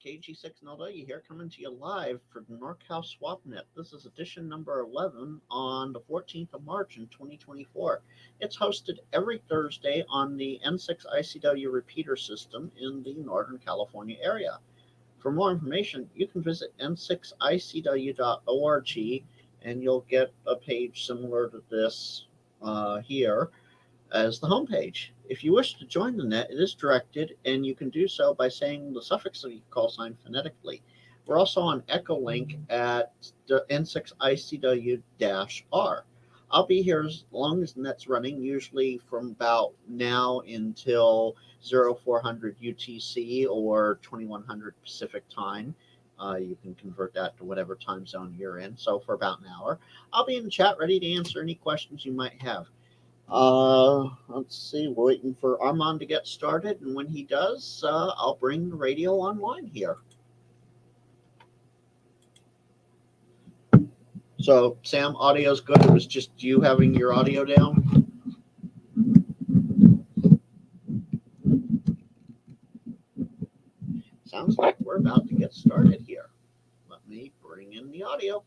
KG6NLW here, coming to you live for the NorCal SwapNet. This is edition number 11 on the 14th of March in 2024. It's hosted every Thursday on the N6ICW Repeater System in the Northern California area. For more information, you can visit n6icw.org and you'll get a page similar to this here as the homepage. If you wish to join the net, it is directed, and you can do so by saying the suffix of your call sign phonetically. We're also on Echolink at the N6ICW-R. I'll be here as long as the net's running, usually from about now until 0400 UTC or 2100 Pacific time. You can convert that to whatever time zone you're in. So for about an hour, I'll be in the chat ready to answer any questions you might have. Let's see, we're waiting for Armand to get started, and when he does, I'll bring the radio online here. So, Sam, audio's good. It was just you having your audio down? Sounds like we're about to get started here. Let me bring in the audio.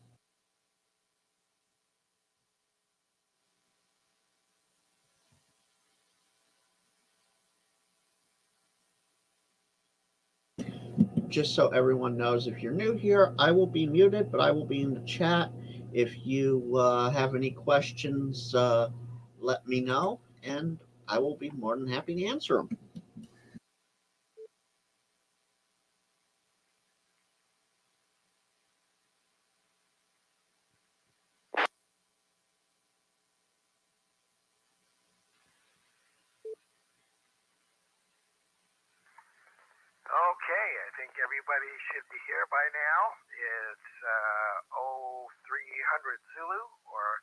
Just so everyone knows, if you're new here, I will be muted, but I will be in the chat. If you have any questions, let me know, and I will be more than happy to answer them. Okay, I think everybody should be here by now. It's 0300 Zulu, or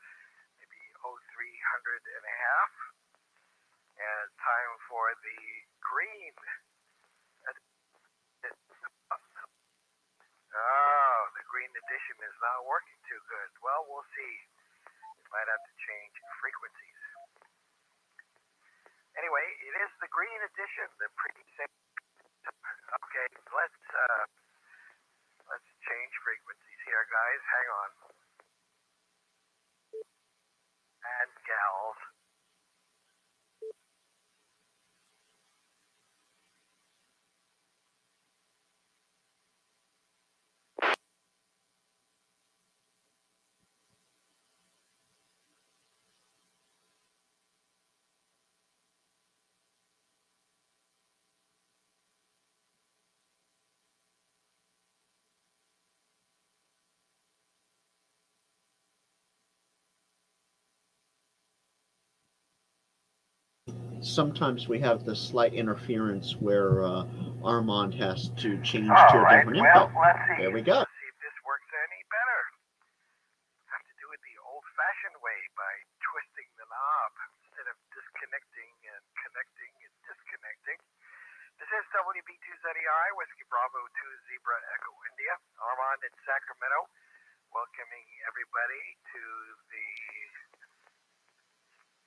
maybe 0300 and a half. And it's time for the green. Oh, the green edition is not working too good. Well, we'll see. We might have to change frequencies. Anyway, it is the green edition, the preset. Okay, let's change frequencies here, guys. Hang on. And gals. Sometimes we have this slight interference where Armand has to change to a right, different input. Let's see. There we go. Let's see if this works any better. Have to do it the old-fashioned way by twisting the knob instead of disconnecting and connecting and disconnecting. This is WB2ZEI, Whiskey Bravo 2 Zebra Echo India. Armand in Sacramento, welcoming everybody to the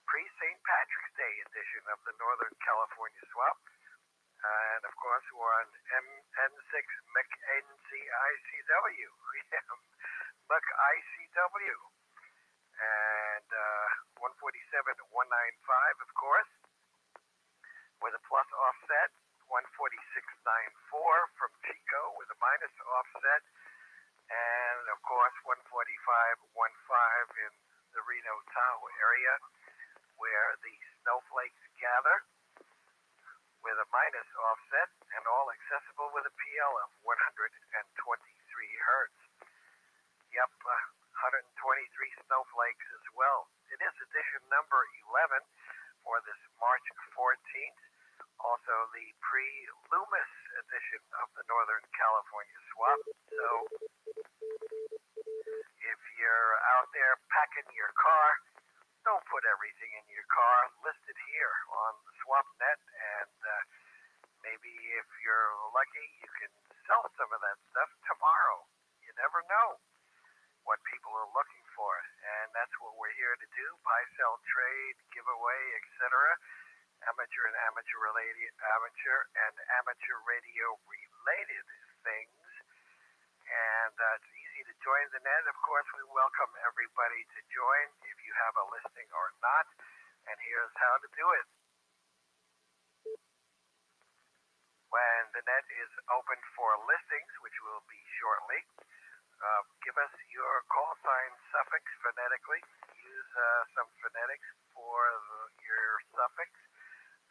pre-St. Patrick's Day edition of the Northern California Swap. And of course, we're on N6ICW. ICW. And 147.195, of course, with a plus offset. 146.94 from Chico with a minus offset. And of course, 145.15 in the Reno Tahoe area, where the snowflakes gather with a minus offset, and all accessible with a PL of 123 hertz. Yep, 123 snowflakes as well. It is edition number 11 for this March 14th. Also the pre-Loomis edition of the Northern California Swap. So if you're out there packing your car, don't put everything in your car. List it here on the SwapNet, and maybe if you're lucky, you can sell some of that stuff tomorrow. You never know what people are looking for, and that's what we're here to do: buy, sell, trade, giveaway, etc. Amateur and amateur radio related things. And it's easy to join the net. Of course, we welcome everybody to join if you have a listing or not. And here's how to do it. When the net is open for listings, which will be shortly, give us your call sign suffix phonetically. Use some phonetics for your suffix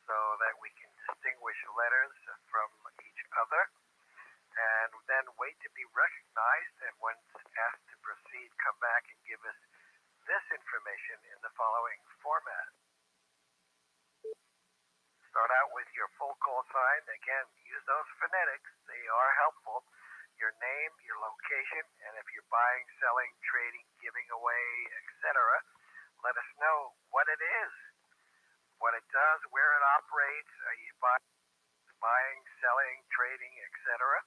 so that we can distinguish letters from each other. And then wait to be recognized. And when asked to proceed, come back and give us this information in the following format. Start out with your full call sign. Again, use those phonetics. They are helpful. Your name, your location, and if you're buying, selling, trading, giving away, etc., let us know what it is, what it does, where it operates. Are you buying, selling, trading, etc.?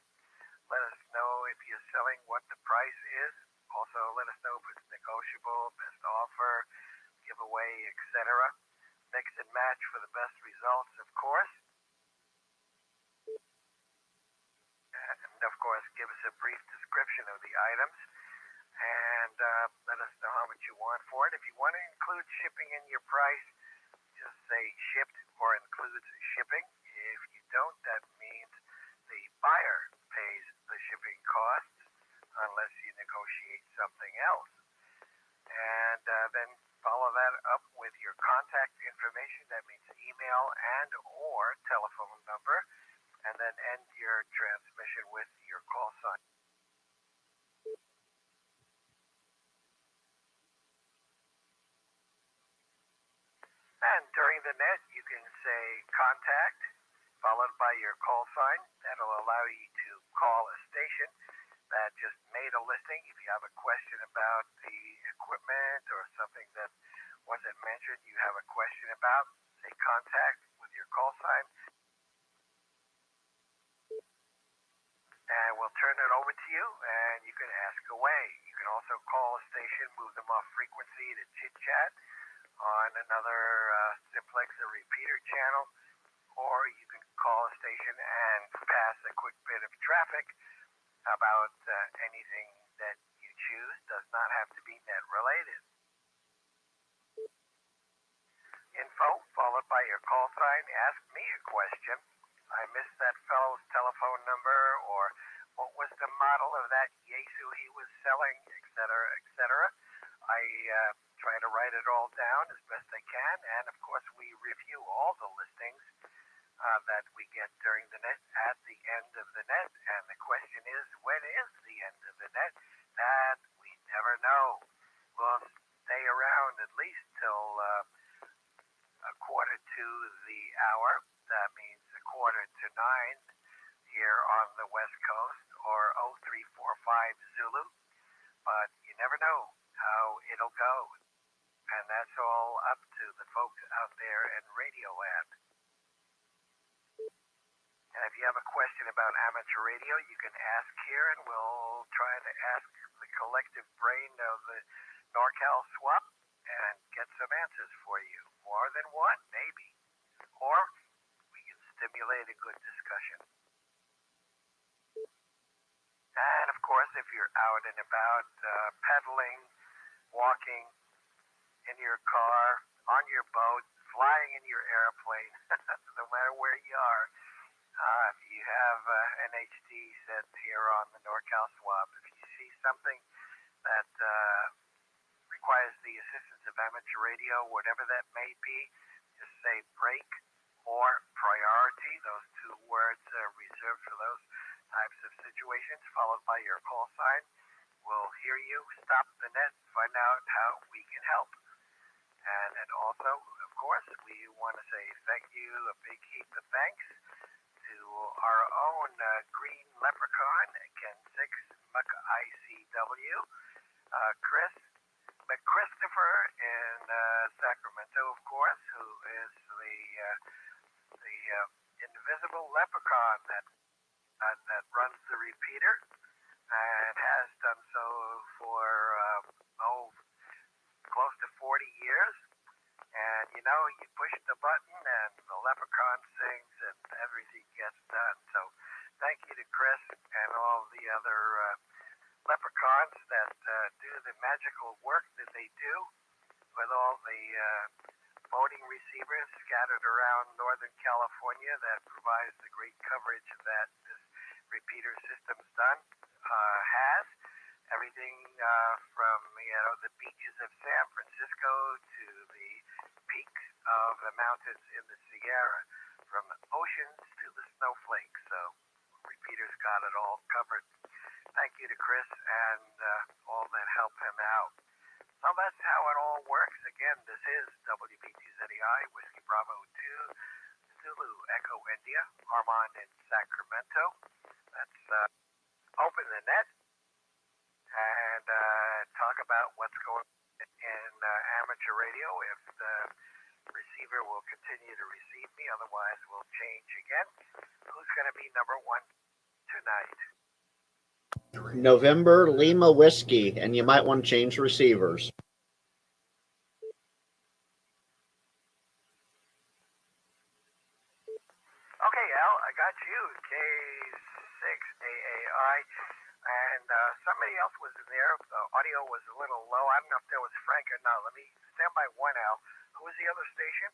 Let us know if you're selling, what the price is. Also, let us know if it's negotiable, best offer, giveaway, etc. Mix and match for the best results, of course. And, of course, give us a brief description of the items. And let us know how much you want for it. If you want to include shipping in your price, just say shipped or includes shipping. If you don't, that means the buyer pays the shipping costs unless you negotiate something else. And then follow that up with your contact information. That means email and or telephone number. And then end your transmission with your call sign. And during the net, you can say contact, followed by your call sign. That'll allow you to call a station that just made a listing. If you have a question about the equipment or something that wasn't mentioned, you have a question about, say contact with your call sign. And we'll turn it over to you, and you can ask away. You can also call a station, move them off frequency to chit-chat on another simplex or repeater channel, or you can call a station and pass a quick bit of traffic about anything that you choose. Does not have to be net related. Info followed by your call sign. Ask me a question. I missed that fellow's telephone number, or what was the model of that Yaesu he was selling, etc., etc. I try to write it all down as best I can, and of course we review all the listings that we get during the net at the end of the net. And the question is, when is the end of the net? That we never know. We'll stay around at least till a quarter to the hour. That means a quarter to 9 here on the West Coast, or 0345 Zulu. But you never know how it'll go. And that's all up to the folks out there in Radio Land. And if you have a question about amateur radio, you can ask here, and we'll try to ask the collective brain of the NorCal swap and get some answers for you. More than one, maybe. Or we can stimulate a good discussion. And of course, if you're out and about pedaling, walking, in your car, on your boat, flying in your airplane, no matter where you are, if you have NHD set here on the NorCal swap, if you see something that requires the assistance of amateur radio, whatever that may be, just say break or priority. Those two words are reserved for those types of situations, followed by your call sign. We'll hear you, stop the net, find out how we can help. And also, of course, we want to say thank you, a big heap of thanks to our own green leprechaun, N6ICW, Chris McChristopher in Sacramento, of course, who is the invisible leprechaun that runs the repeater and has done so for close to 40 years. And you know, you push the button and the leprechaun sings and everything gets done. So thank you to Chris, and all the other leprechauns that do the magical work that they do with all the voting receivers scattered around Northern California that provides the great coverage that this repeater system's done, has. Everything from the beaches of San Francisco to the peaks of the mountains in the Sierra, from the oceans to the snowflakes. So Repeater's got it all covered. Thank you to Chris and all that help him out. So that's how it all works. Again, this is WBTZEI, Whiskey Bravo 2, Zulu Echo India, Armand in Sacramento. Let's open the net and talk about what's going on in amateur radio. If the receiver will continue to receive me, otherwise we'll change again. Who's going to be number one tonight? November Lima Whiskey, and you might want to change receivers. Okay, Al, I got you. K6AAI. And somebody else was in there. The audio was a little low. I don't know if that was Frank or not. Let me stand by one, Al. Who was the other station?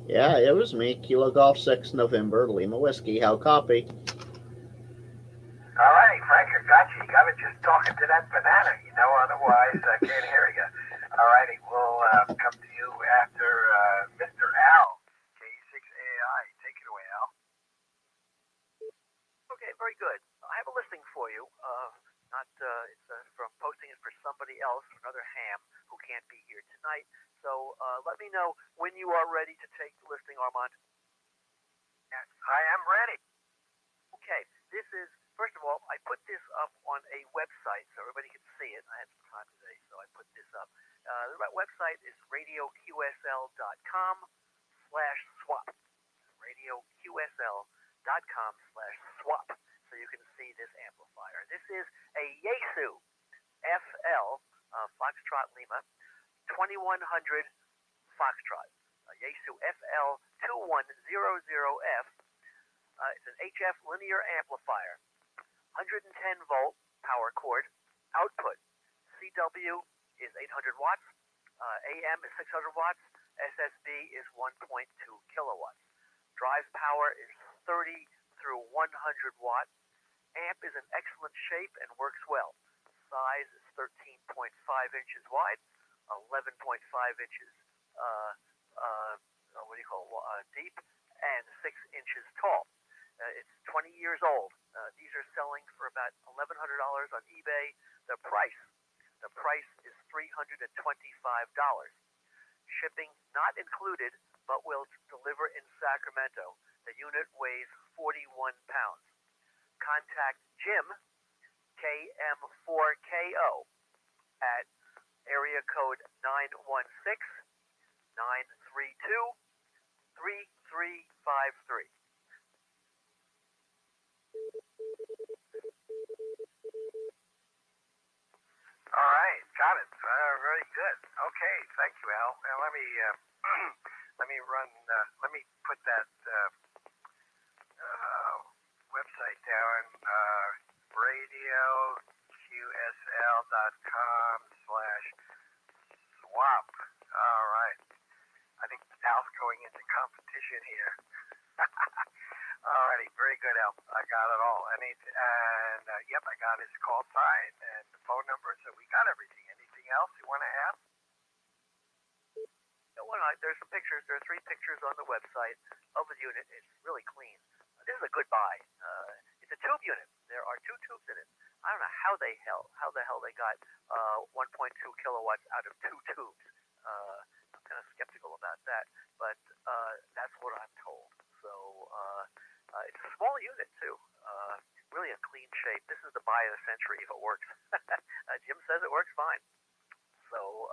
Yeah, it was me. Kilo Golf 6 November Lima Whiskey. How copy? All right, Frank, I got you. You got to just talking to that banana, otherwise I can't hear you. All righty, we'll come to you after Mr. Al, K6AI. Take it away, Al. Okay, very good. I have a listing for you. It's from posting it for somebody else, another ham who can't be here tonight. So let me know when you are ready to take the listing, Armand. Yes, I am ready. Okay, this is, first of all, I put this up on a website so everybody can see it. I had some time today, so I put this up. The website is radioqsl.com/swap. radioqsl.com/swap. So you can see this amplifier. This is a Yaesu FL Foxtrot Lima 2100 Foxtrot. Yaesu FL 2100F. It's an HF linear amplifier. 110 volt power cord. Output CW is 800 watts. AM is 600 watts. SSB is 1.2 kilowatts. Drive power is 30 through 100 watts. Amp is in excellent shape and works well. Size is 13.5 inches wide, 11.5 inches deep, and 6 inches tall. It's 20 years old. These are selling for about $1,100 on eBay. The price is $325. Shipping not included, but will deliver in Sacramento. The unit weighs 41 pounds. Contact Jim, KM4KO, at area code 916-932-3353. All right, got it. Very good. Okay, thank you, Al. Now let me let me put that website down. radioqsl.com/swap. All right. I think Al's going into competition here. Alrighty, very good, Al. I got it all. Yep, I got his call sign and the phone number, so we got everything. Anything else you want to add? There's some pictures. There are 3 pictures on the website of the unit. It's really clean. This is a good buy. It's a tube unit. There are 2 tubes in it. I don't know how the hell they got 1.2 kilowatts out of 2 tubes. I'm kind of skeptical about that, but that's what I'm told. So it's a small unit too. Really a clean shape. This is the buy of the century if it works. Jim says it works fine. So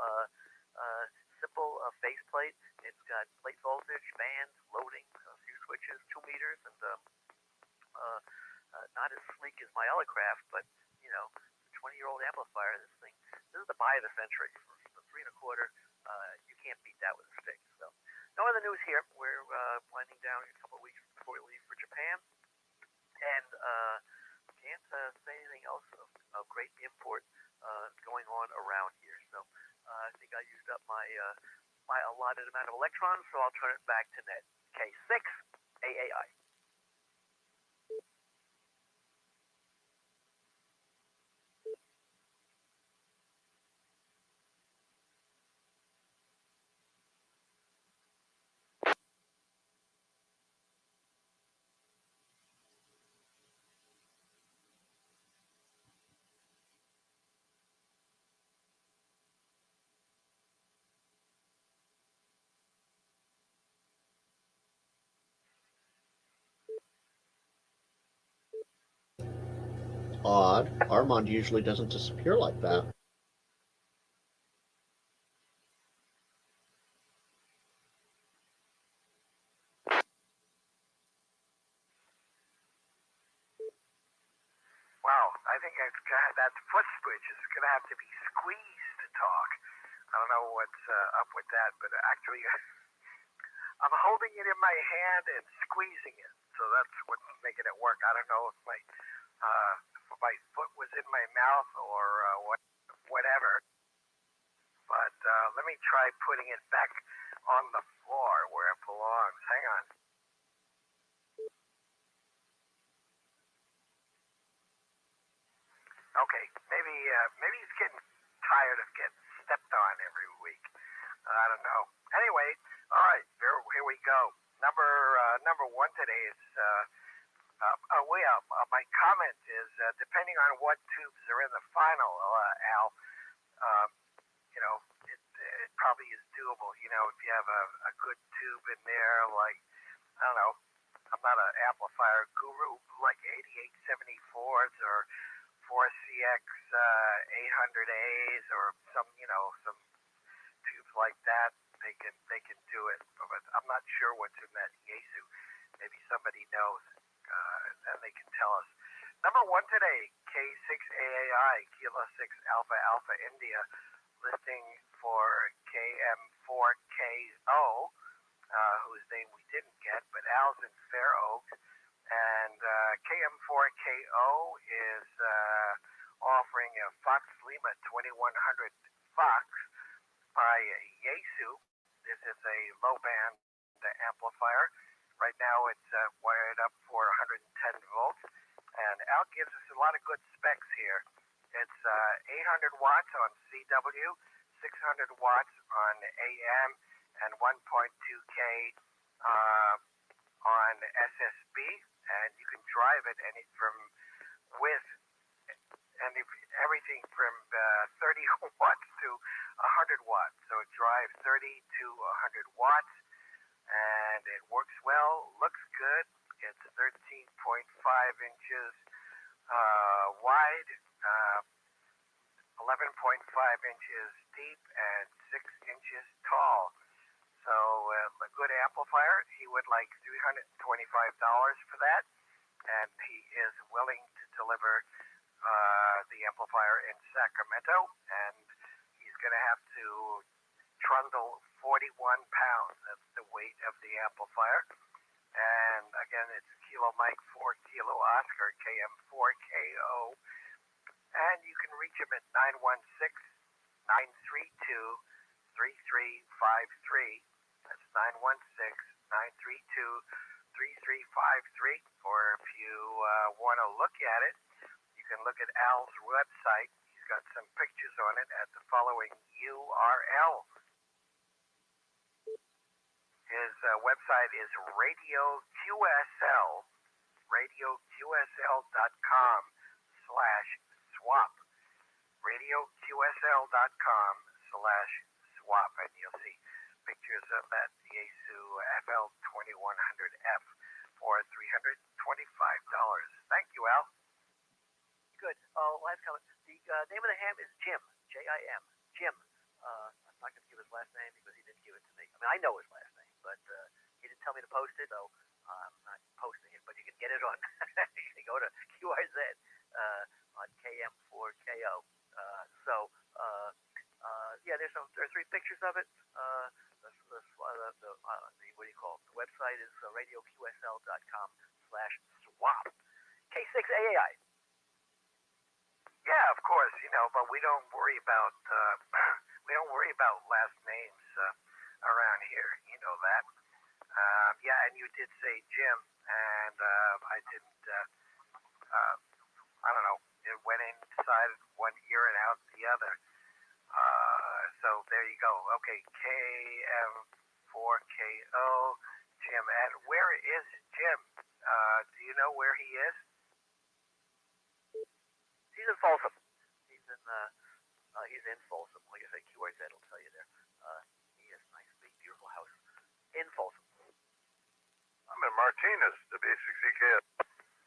simple faceplate. It's got plate voltage, band, loading, a few switches, 2 meters, and not as sleek as my Elecraft, but 20-year-old amplifier. This is the buy of the century for 3 1/4. You can't beat that with a stick. So no other news here. We're winding down a couple of weeks before we leave for Japan. Can't say anything else of great import going on around here. So I think I used up my allotted amount of electrons, so I'll turn it back to Ned. K6 AAI. Odd. Armand usually doesn't disappear like that. Wow, I think that foot switch is going to have to be squeezed to talk. I don't know what's up with that, but actually, I'm holding it in my hand and squeezing it, so that's what's making it work. I don't know if my foot was in my mouth or whatever, but let me try putting it back on the floor where it belongs. Hang on. Okay, maybe he's getting tired of getting stepped on every week. I don't know. Anyway, all right, here we go. Number one today is my comment is depending on what tubes are in the final, Al, um, it probably is doable. If you have a good tube in there, like I don't know, I'm not an amplifier guru like 8874s or 4CX 800As or some tubes like that. They can do it, but I'm not sure what's in that Yaesu. Maybe somebody knows, and they can tell us. Number one today, K6AAI, Kilo 6 Alpha Alpha India, listing for KM4KO, whose name we didn't get, but Al's in Fair Oaks. And KM4KO is offering a Fox Lima 2100 Fox by Yaesu. This is a low band amplifier. Right now it's wired up for 110 volts. And Al gives us a lot of good specs here. It's 800 watts on CW, 600 watts on AM, and 1.2K on SSB. And you can drive it everything from 30 watts to 100 watts. So it drives 30 to 100 watts, and it works well, looks good. It's 13.5 inches wide, 11.5 inches deep, and 6 inches tall. So a good amplifier. He would like $325 for that, and he is willing to deliver the amplifier in Sacramento, and he's going to have to trundle 41 pounds. That's the weight of the amplifier. And again, it's Kilo Mike 4 Kilo Oscar KM4KO. And you can reach him at 916-932-3353. That's 916-932-3353. Or if you want to look at it, you can look at Al's website. He's got some pictures on it at the following URL. His website is radioqsl.com/swap. radioqsl.com/swap. And you'll see pictures of that Yaesu FL2100F for $325. Thank you, Al. Good. Last comment. The name of the ham is Jim. Jim. Jim. I'm not going to give his last name because he didn't give it to me. I mean, I know his last name, but he didn't tell me to post it, so I'm not posting it. But you can get it on. You can go to QRZ on KM4KO. Yeah, there are 3 pictures of it. What do you call it? The website is radioqsl.com/swap. K6AAI. Yeah, of course, but we don't worry about last names around here. You know that. Yeah, and you did say Jim, and I didn't. I don't know. It went inside one ear and out the other. So there you go. Okay, KM4KO, Jim. And where is Jim? Do you know where he is? He's in Folsom. He's in Folsom. Like I said, keywords that'll tell you there. He has a nice, big, beautiful house in Folsom. I'm in Martinez, W6CKS.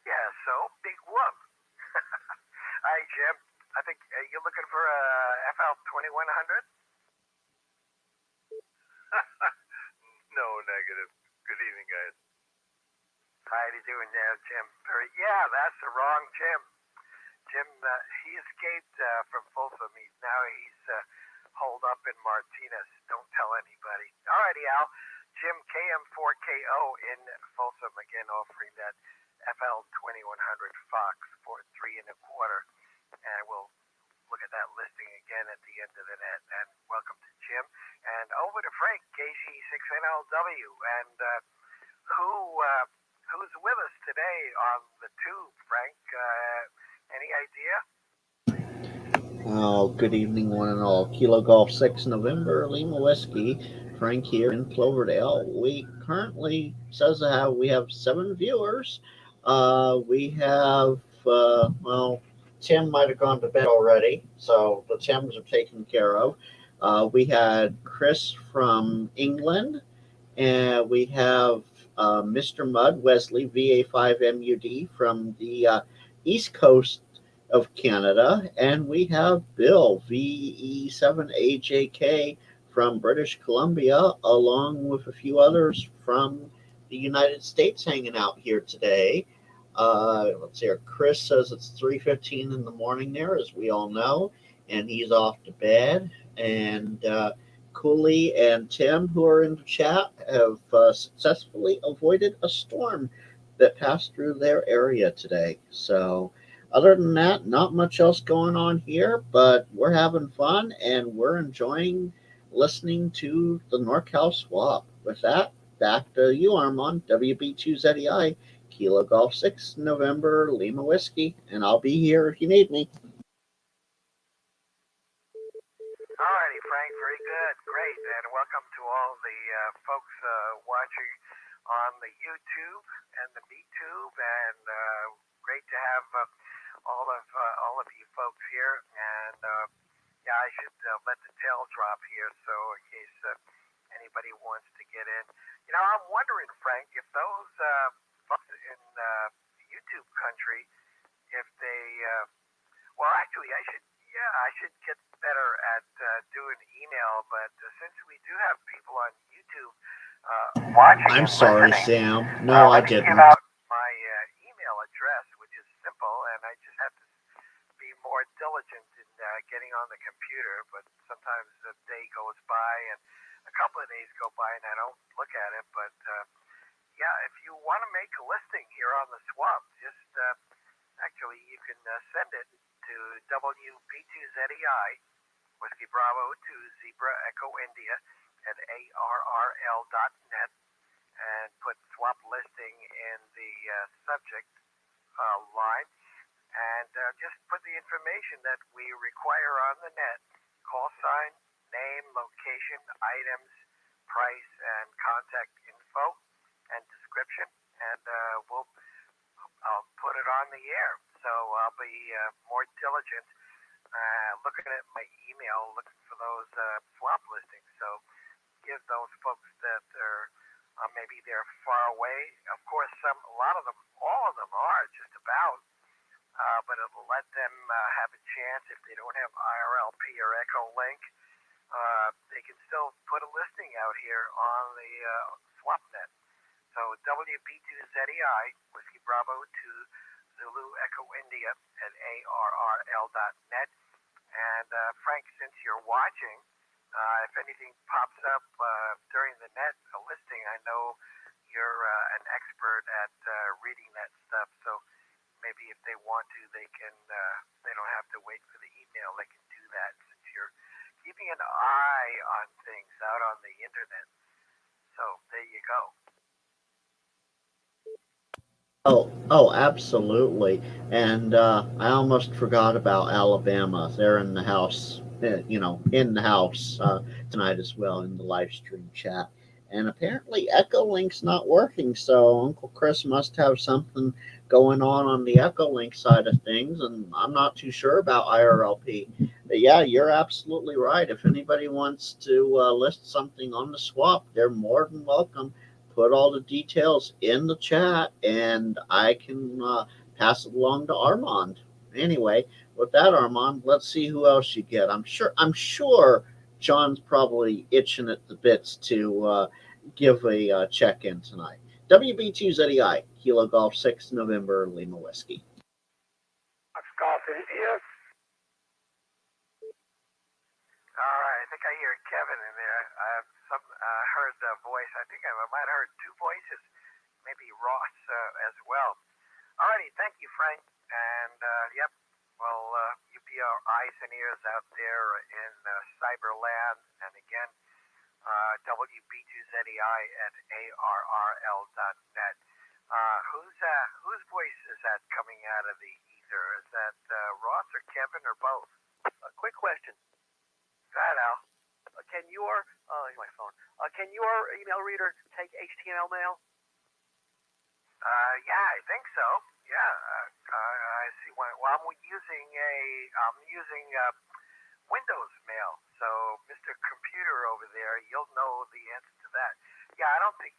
Yeah, so big whoop. Hi, Jim. I think you're looking for a FL 2100. No, negative. Good evening, guys. How you doing now, Jim? Yeah, that's the wrong Jim. Jim, he escaped from Folsom. He's holed up in Martinez. Don't tell anybody. All righty, Al. Jim, KM4KO in Folsom, again offering that FL 2100 Fox for 3.25. And we'll look at that listing again at the end of the net. And welcome to Jim. And over to Frank, KG6NLW. And who's with us today on the tube, Frank? Any idea? Oh, good evening, one and all. Kilo Golf 6 November, Lima Whiskey. Frank here in Cloverdale. We currently we have 7 viewers. We have, Tim might have gone to bed already, so the Tims are taken care of. We had Chris from England, and we have Mr. Mudd, Wesley, VA5MUD from the East Coast of Canada, and we have Bill, VE7AJK from British Columbia, along with a few others from the United States hanging out here today. Let's see here. Chris says it's 3:15 in the morning there, as we all know, and he's off to bed. And Cooley and Tim, who are in the chat, have successfully avoided a storm that passed through their area today. So other than that, not much else going on here, but we're having fun and we're enjoying listening to the NorCal Swap. With that, back to you, Armand, WB2ZEI, Kilo Golf 6, November, Lima Whiskey, and I'll be here if you need me. All righty, Frank, very good, great, and welcome to all the folks watching on the YouTube and the MeTube, and great to have all of you folks here. And yeah, I should let the tail drop here, so in case anybody wants to get in. I'm wondering, Frank, if those folks in YouTube country, if they, well, actually, I should get better at doing email, but since we do have people on YouTube watching, I'm sorry, listening, Sam. No, I didn't. Give out my email address, which is simple, and I just have to be more diligent in getting on the computer. But sometimes a day goes by, and a couple of days go by, and I don't look at it. But yeah, if you want to make a listing here on the swap, just actually you can send it to WB2ZEI, Whiskey Bravo to Zebra Echo India at ARRL.net, and put swap listing in the subject line, and just put the information that we require on the net: call sign, name, location, items, price, and contact info and description, and I'll put it on the air. So I'll be more diligent looking at my email, looking for those swap listings. So give those folks that are maybe they're far away. Of course, a lot of them, all of them are just about, but it'll let them have a chance if they don't have IRLP or Echolink. They can still put a listing out here on the SwapNet. So WB2ZEI, Whiskey Bravo to Zulu Echo India at ARRL.net. And Frank, since you're watching, if anything pops up during the net, a listing, I know you're an expert at reading that stuff. So maybe if they want to, they can. They don't have to wait for the email. They can do that since you're keeping an eye on things out on the internet. So there you go. Oh, absolutely. And I almost forgot about Alabama. They're in the house, in the house tonight as well in the live stream chat. And apparently Echolink's not working, so Uncle Chris must have something going on the Echolink side of things, and I'm not too sure about IRLP. But yeah, you're absolutely right. If anybody wants to list something on the swap, they're more than welcome. Put all the details in the chat and I can pass it along to Armand. Anyway, with that, Armand, let's see who else you get. I'm sure John's probably itching at the bits to give a check-in tonight. WB2ZEI, Kilo Golf 6 November Lima Whiskey. Golf India. All right, I think I hear Kevin in there. Heard the voice. I think I might have heard two voices, maybe Ross as well. All righty, thank you, Frank. And yep, well, you be our eyes and ears out there in Cyberland. And again, WB2ZEI at ARRL.net. Whose voice is that coming out of the ether? Is that Ross or Kevin or both? A quick question. Go ahead, Al. Can your here's my phone. Can your email reader take HTML mail? Yeah, I think so. Yeah, I see. Well, I'm using Windows Mail. So, Mr. Computer over there, you'll know the answer to that. Yeah, I don't think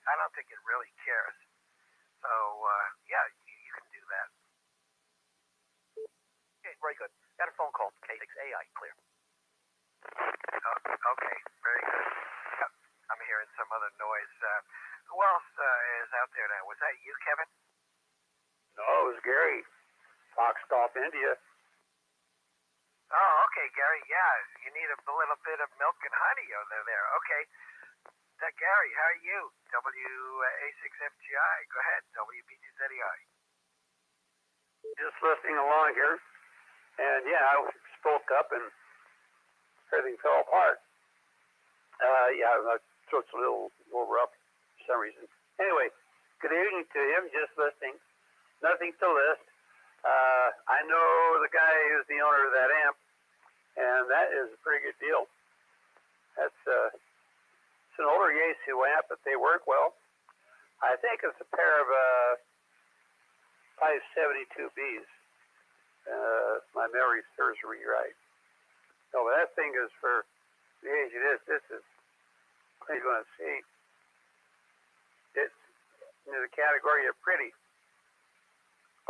it really cares. So, yeah, you can do that. Okay, very good. Got a phone call. K6AI, clear. Okay, very good. Yep, I'm hearing some other noise. Who else is out there now? Was that you, Kevin? No, it was Gary. Fox Golf India. Oh, okay, Gary. Yeah, you need a little bit of milk and honey over there. Okay. Gary, how are you? WA6FGI. Go ahead. WB2ZEI. Just listening along here. And yeah, I spoke up and everything fell apart. Yeah, my throat's a little rough for some reason. Anyway, good evening to him. Just listening. Nothing to list. I know the guy who's the owner of that amp, and that is a pretty good deal. It's an older Yaesu amp, but they work well. I think it's a pair of 572Bs. My memory serves me right. No, but that thing is for the age it is. This is, what are you going to see? It's in the category of pretty.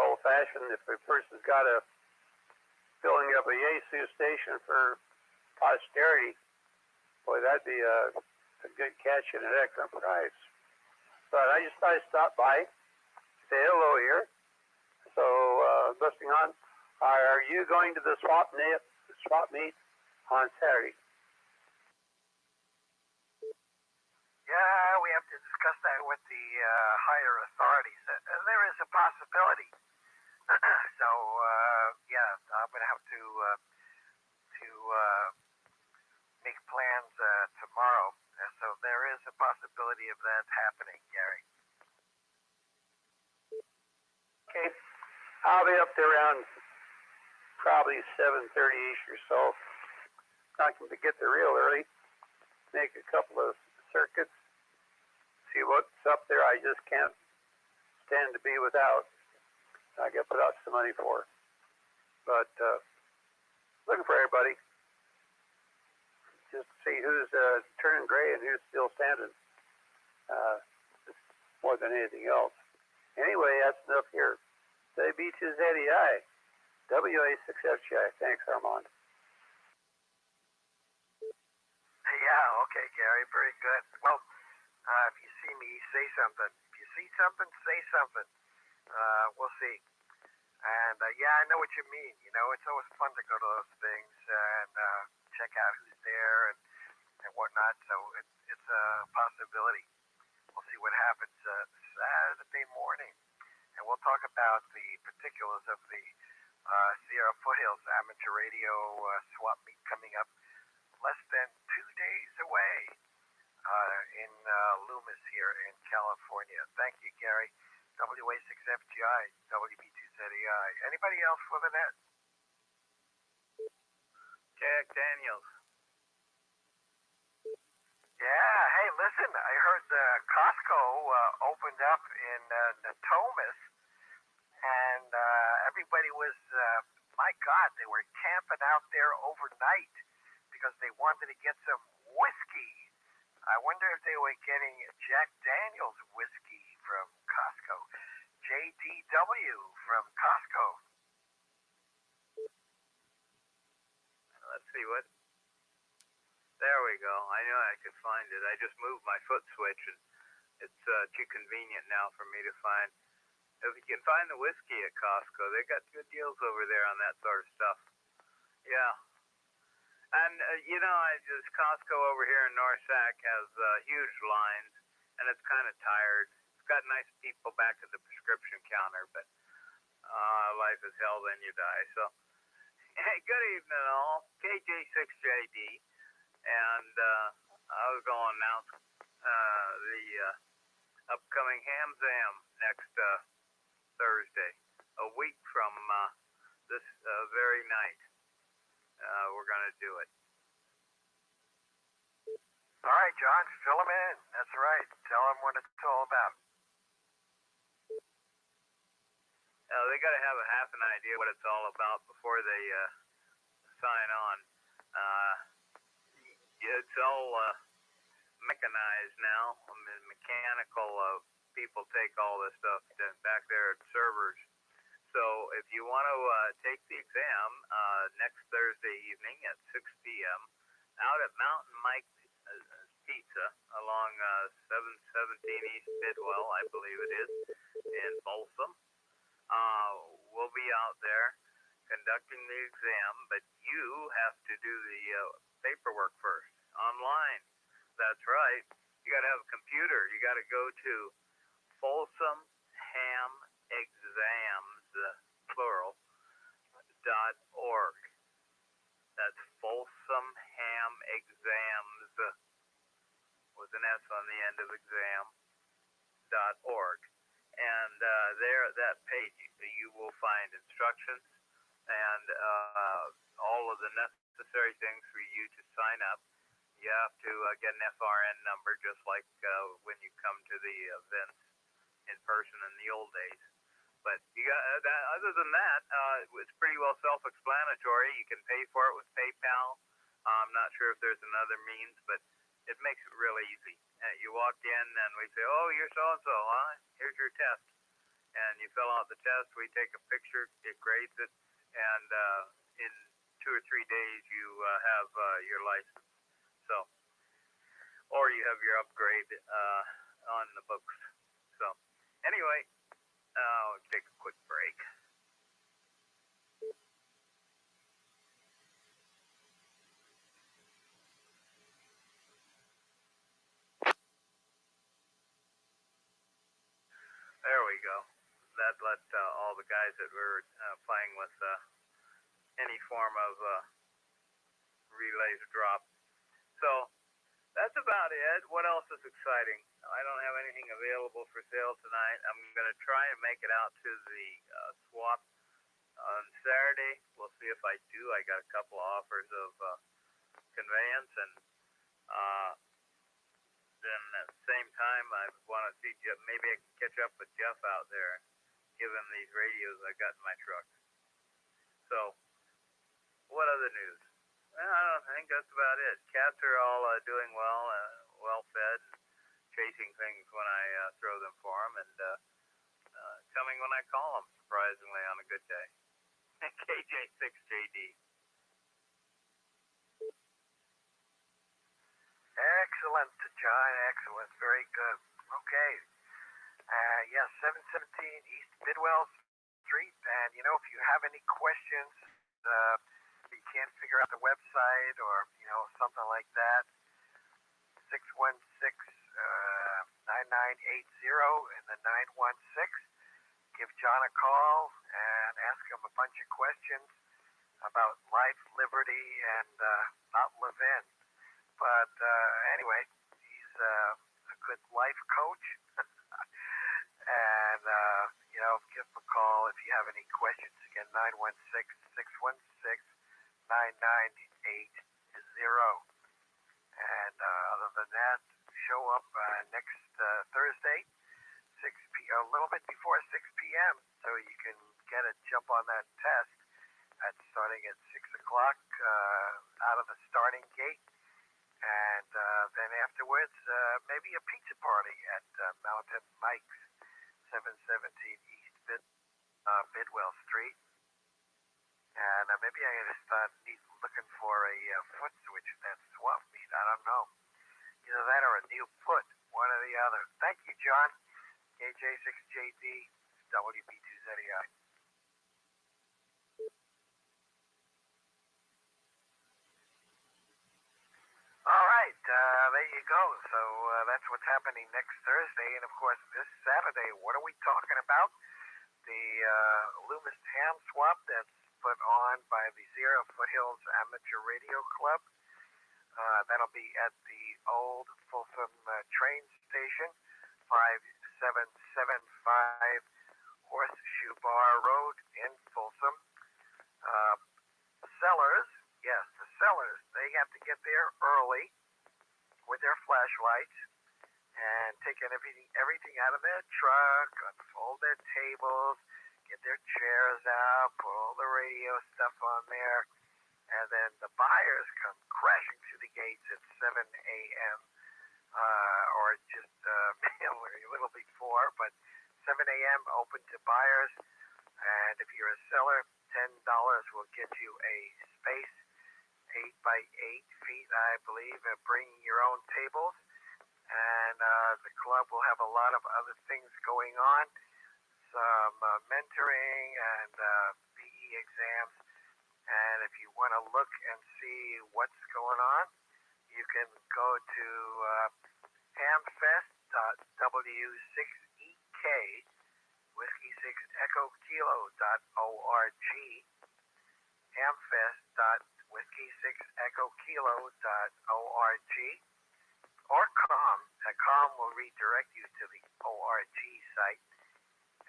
Old-fashioned. If a person's got a filling up a Yaesu station for posterity, boy, that'd be a good catch and an excellent price. But I just thought I'd stop by, say hello here. So, listening on, are you going to the swap meet on Saturday? Yeah, we have to discuss that with the higher authorities. There is a possibility. So, yeah, I'm going to have to make plans tomorrow. So there is a possibility of that happening, Gary. Okay. I'll be up there around probably 7:30ish or so. I can get there real early, make a couple of circuits, see what's up there. I just can't stand to be without. I got to put out some money for. But looking for everybody. Just to see who's turning gray and who's still standing. More than anything else. Anyway, that's enough here. WB2ZEI, WA6FGI. Thanks, Armand. Yeah, okay, Gary, very good. Well, if you see me, say something. If you see something, say something. We'll see. And yeah, I know what you mean. You know, it's always fun to go to those things and check out who's there and whatnot. So it's a possibility. We'll see what happens Saturday morning. and we'll talk about the particulars of the Sierra Foothills Amateur Radio swap meet coming up less than 2 days away in Loomis here in California. Thank you, Gary. WA6FGI, WB2ZEI. Anybody else for the net? Jack Daniels. Yeah, hey, listen, I heard Costco opened up in Natomas, and everybody was, my God, they were camping out there overnight because they wanted to get some whiskey. I wonder if they were getting Jack Daniels whiskey from Costco. JDW from Costco. Let's see what. There we go. I knew I could find it. I just moved my foot switch, and it's too convenient now for me to find. If you can find the whiskey at Costco, they got good deals over there on that sort of stuff. Yeah. And, this Costco over here in North Sac has huge lines, and it's kind of tired. It's got nice people back at the prescription counter, but life is hell, then you die. So, hey, good evening, all. KJ6JD, and I was going to announce the upcoming Ham Zam next Thursday, a week from this very night. We're going to do it. All right, John, fill them in. That's right. Tell them what it's all about. They got to have a half an idea what it's all about before they sign on. It's all mechanized now. I mean, mechanical people take all this stuff back there at servers. So if you want to take the exam next Thursday evening at 6 p.m. out at Mountain Mike's Pizza along 717 East Bidwell, I believe it is, in Folsom. We'll be out there conducting the exam, but you have to do the paperwork first, online. That's right. You got to have a computer. You got to go to Folsom Ham Exams, plural, .org. That's Folsom Ham Exams, with an S on the end of exam, .org. And there at that page, you will find instructions and all of the necessary things for you to sign up. You have to get an FRN number, just like when you come to the events in person in the old days. But you got that. Other than that, it's pretty well self-explanatory. You can pay for it with PayPal. I'm not sure if there's another means, but it makes it real easy. You walk in and we say, "Oh, you're so-and-so, huh? Here's your test." And you fill out the test. We take a picture. It grades it. And in 2 or 3 days, you have your license. So, or you have your upgrade on the books. So, anyway, we'll take a quick break. There we go. That let all the guys that were playing with any form of relays drop. So that's about it. What else is exciting? I don't have anything available for sale tonight. I'm going to try and make it out to the swap on Saturday. We'll see if I do. I got a couple of offers of conveyance, and then at the same time, I want to see Jeff. Maybe I can catch up with Jeff out there, give him these radios I got in my truck. So, what other news? Well, I think that's about it. Cats are all doing well, well fed, chasing things when I throw them for them, and coming when I call them, surprisingly, on a good day. KJ6JD. Excellent, John. Excellent. Very good. Okay. Yes, 717 East Bidwell Street. And, if you have any questions, you can't figure out the website or, something like that, 616-9980 and the 916. give John a call and ask him a bunch of questions about life, liberty, and not live in. But anyway, he's a good life coach. And, give him a call if you have any questions. Again, 916-616-9980. And other than that, show up next Thursday, a little bit before 6 p.m. so you can get a jump on that test starting at 6 o'clock out of the starting gate. And then afterwards, maybe a pizza party at Mountain Mike's, 717 East Bidwell Street. And maybe I gotta start looking for a foot switch in that swap meet. I don't know. Either that or a new foot, one or the other. Thank you, John. KJ6JD, WB2ZEI. All right, there you go. So that's what's happening next Thursday. And, of course, this Saturday, what are we talking about? The Loomis Ham Swap that's put on by the Sierra Foothills Amateur Radio Club. That'll be at the old Folsom train station, 5775 Horseshoe Bar Road in Folsom. Sellers, yes, the sellers, they have to get there early with their flashlights and take everything out of their truck, unfold their tables, get their chairs out, put all the radio stuff on there, and then the buyers come crashing through the gates at 7 a.m. Or just a little before, but 7 a.m. open to buyers. And if you're a seller, $10 will get you a space, 8 by 8 feet, I believe, bringing your own tables. And the club will have a lot of other things going on, some mentoring and BE exams. And if you want to look and see what's going on, you can go to hamfest.w6ek, whiskey 6 echo kilo.org, hamfest.whiskey 6 echo kilo.org, or COM. COM will redirect you to the ORG site.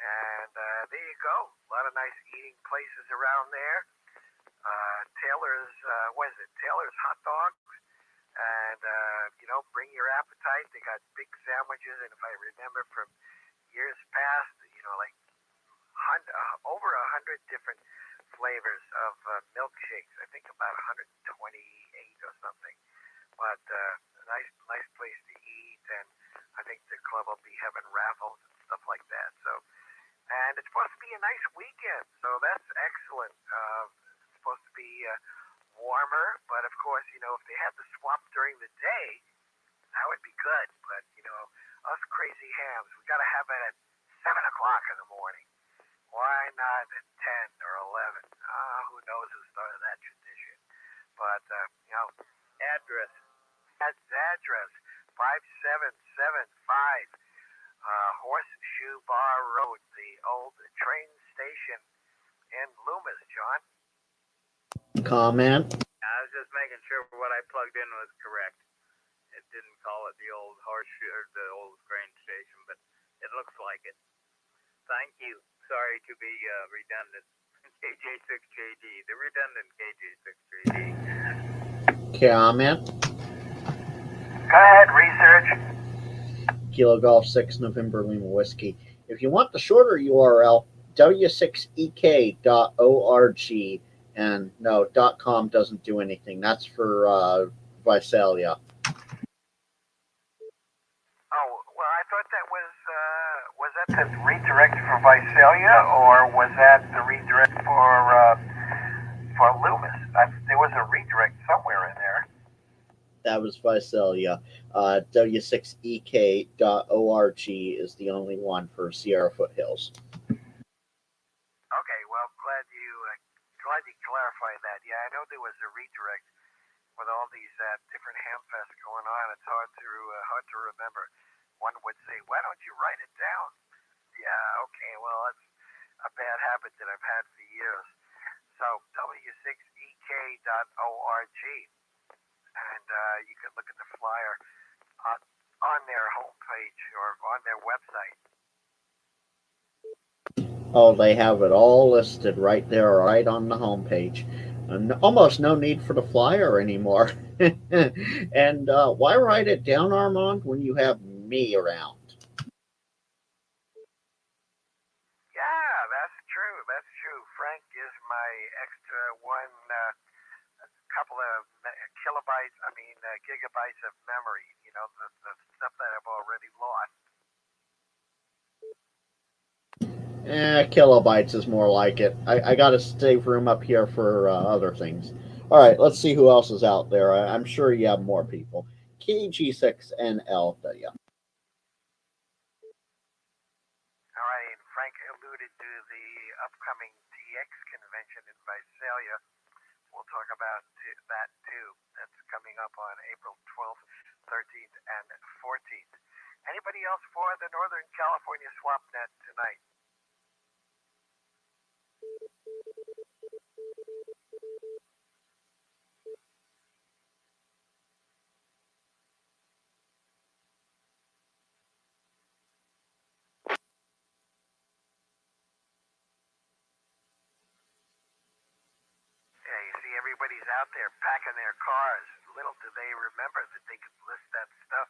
And there you go. A lot of nice eating places around there. Taylor's, Taylor's Hot Dogs. And, bring your appetite. They got big sandwiches. And if I remember from years past, like over 100 different flavors of milkshakes. I think about 128 or something. But a nice place to eat. And I think the club will be having raffles and stuff like that. So, and it's supposed to be a nice weekend. So that's excellent. It's supposed to be warmer, but of course, if they had the swap during the day, that would be good. But, us crazy hams, we got to have it at 7 o'clock in the morning. Why not at 10 or 11? Who knows who started that tradition. But, Address. that's address, 5775 Horseshoe Bar Road, the old train station in Loomis, John. Comment. I was just making sure what I plugged in was correct. It didn't call it the old horseshoe or the old train station, but it looks like it. Thank you. Sorry to be redundant. KJ6JD, the redundant KJ6JD. Comment. Go ahead, research. Kilo Golf 6 November Lima Whiskey. If you want the shorter URL, w6ek.org. And no, .com doesn't do anything. That's for Visalia. Oh, well, I thought that was that the redirect for Visalia, or was that the redirect for Loomis? There was a redirect somewhere in there. That was Visalia. W6ek.org is the only one for Sierra Foothills. Okay, well, glad you clarified that. Yeah, I know there was a redirect with all these different hamfests going on. It's hard to remember. One would say, "Why don't you write it down?" Yeah, okay. Well, a bad habit that I've had for years. So w6ek.org, and you can look at the flyer on their homepage or on their website. Oh, they have it all listed right there, right on the homepage. And almost no need for the flyer anymore. And why write it down, Armand, when you have me around? Yeah, that's true. That's true. Frank is my extra one couple of gigabytes of memory. You know, the stuff that I've already lost. Kilobytes is more like it. I got to save room up here for other things. All right, let's see who else is out there. I'm sure you have more people. KG6NLW. All right, Frank alluded to the upcoming DX convention in Visalia. We'll talk about that too. That's coming up on April 12th, 13th, and 14th. Anybody else for the Northern California SwapNet tonight? Yeah, you see everybody's out there packing their cars. Little do they remember that they could list that stuff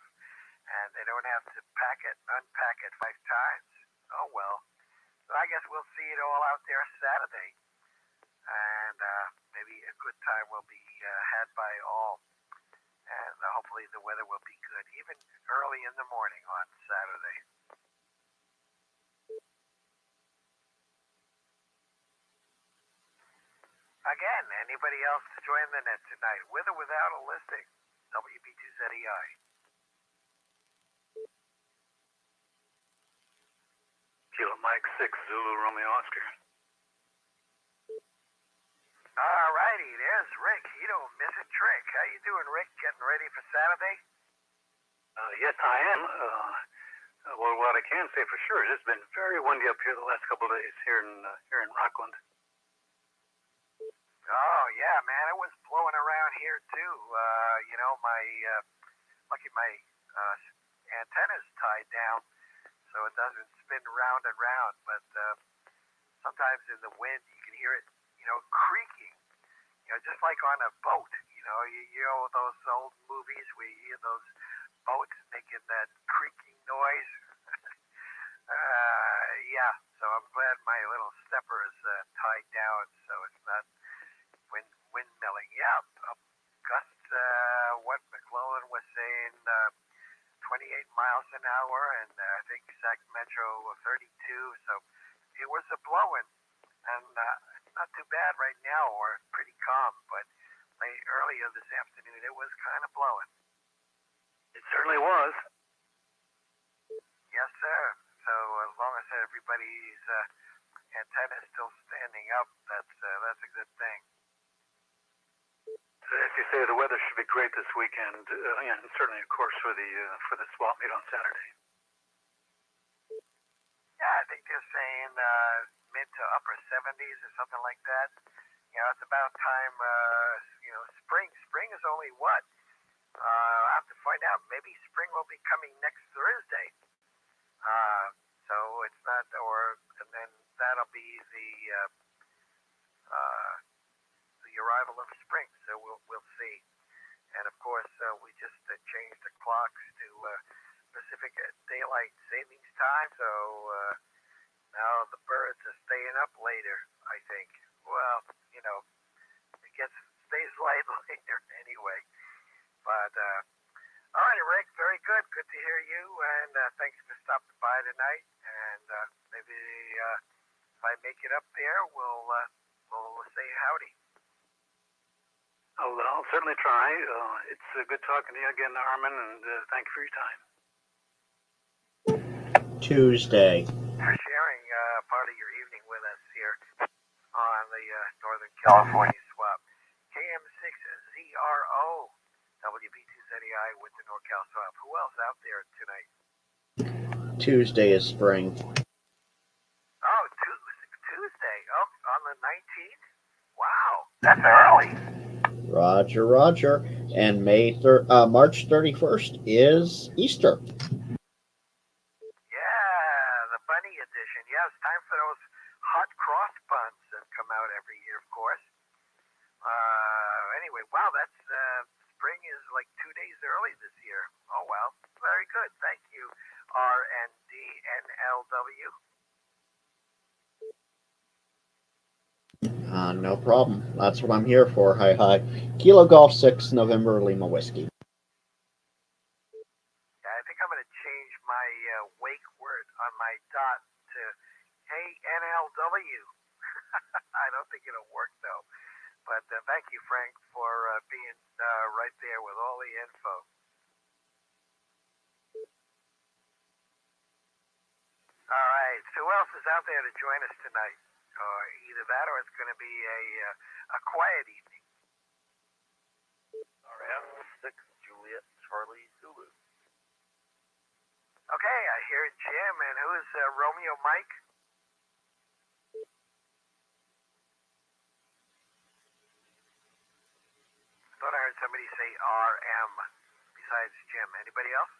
and they don't have to unpack it 5 times. Oh well. So I guess we'll see it all out there Saturday. And maybe a good time will be had by all. And hopefully the weather will be good, even early in the morning on Saturday. Again, anybody else to join the net tonight, with or without a listing? WB2ZEI. Kilo Mike 6, Zulu Romeo Oscar. All righty, there's Rick. He don't miss a trick. How you doing, Rick? Getting ready for Saturday? Yes, I am. Well, what I can say for sure is it's been very windy up here the last couple of days here in Rockland. Oh yeah, man, it was blowing around here too. You know, my antenna's tied down, so it doesn't spin round and round. But sometimes in the wind, you can hear it, you know, creaking. You know, just like on a boat. You know those old movies where you hear those boats making that creaking noise. Yeah. So I'm glad my little stepper is tied down, so it's not windmilling. Yeah, gusts, what McClellan was saying, 28 miles an hour, and I think Sacramento 32. So it was a blowing, and not too bad right now, or pretty calm. But earlier this afternoon, it was kind of blowing. It certainly was. Yes, sir. So as long as everybody's antenna is still standing up, that's a good thing. As you say, the weather should be great this weekend, and certainly, of course, for the swap meet on Saturday. Yeah, I think they're saying mid to upper 70s or something like that. You know, it's about time. You know, spring. Spring is only what? I'll have to find out. Maybe spring will be coming next Thursday. So it's not, and then that'll be the arrival of spring. So we'll see. And of course, we just changed the clocks to Pacific Daylight Savings Time. So now the birds are staying up later, I think. Well, you know, it stays light later anyway. But all right, Rick, very good. Good to hear you, and thanks for stopping by tonight. And maybe if I make it up there, we'll say howdy. I'll certainly try. It's good talking to you again, Armand, and thank you for your time. Tuesday. For sharing part of your evening with us here on the Northern California Swap. KM6ZRO, WB2ZEI with the NorCal Swap. Who else out there tonight? Tuesday is spring. Oh, That's early. Roger, Roger. And March 31st is Easter. Yeah, the bunny edition. Yeah, it's time for those hot cross buns that come out every year, of course. Anyway, wow, that's spring is like 2 days early this year. Oh well, very good. Thank you, RNDNLW. No problem. That's what I'm here for. Hi, hi. Kilo Golf 6, November Lima Whiskey. Yeah, I think I'm gonna change my wake word on my dot to hey NLW. I don't think it'll work though. But thank you, Frank, for being right there with all the info. All right. So who else is out there to join us tonight? Either that, or it's going to be a quiet evening. RM6 Juliet Charlie Zulu. Okay, I hear Jim, and who's Romeo Mike? I thought I heard somebody say RM besides Jim. Anybody else?